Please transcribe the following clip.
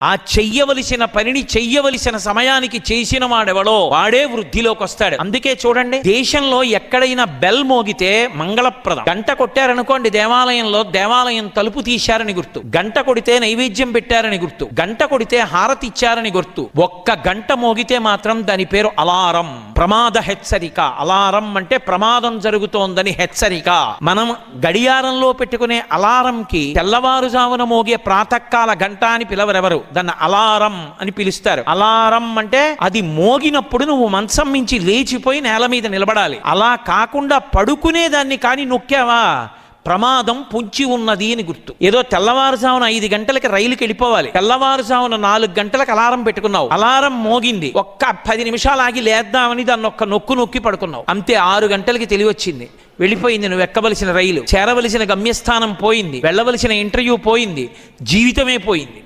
ఆ చెయ్యవలసిన పనిని చెయ్యవలసిన సమయానికి చేసిన వాడెవడో వాడే వృద్ధిలోకి వస్తాడు. అందుకే చూడండి, దేశంలో ఎక్కడైనా బెల్ మోగితే మంగళప్రదం. గంట కొట్టారనుకోండి దేవాలయంలో, దేవాలయం తలుపు తీశారని గుర్తు. గంట కొడితే నైవేద్యం పెట్టారని గుర్తు. గంట కొడితే హారతి ఇచ్చారని గుర్తు. ఒక్క గంట మోగితే మాత్రం దాని పేరు అలారం, ప్రమాద హెచ్చరిక. అలారం అంటే ప్రమాదం జరుగుతోందని హెచ్చరిక. మనం గడియారంలో పెట్టుకునే అలారంకి తెల్లవారుజామున మోగే ప్రాతకాల గంట అని పిలవరెవరు, దాన్ని అలారం అని పిలుస్తారు. అలారం అంటే అది మోగినప్పుడు నువ్వు మంచం మించి లేచిపోయి నేల మీద నిలబడాలి. అలా కాకుండా పడుకునేదాన్ని కానీ నొక్కావా, ప్రమాదం పొంచి ఉన్నది అని గుర్తు. ఏదో తెల్లవారుజామున 5 గంటలకి రైలుకి వెళ్ళిపోవాలి, తెల్లవారుజామున 4 గంటలకు అలారం పెట్టుకున్నావు, అలారం మోగింది, ఒక్క 10 నిమిషాలు ఆగి లేద్దామని దాన్ని ఒక్క నొక్కి పడుకున్నావు, అంతే 6 గంటలకి తెలివచ్చింది, వెళ్ళిపోయింది. నువ్వు ఎక్కవలసిన రైలు, చేరవలసిన గమ్యస్థానం పోయింది, వెళ్ళవలసిన ఇంటర్వ్యూ పోయింది, జీవితమే పోయింది.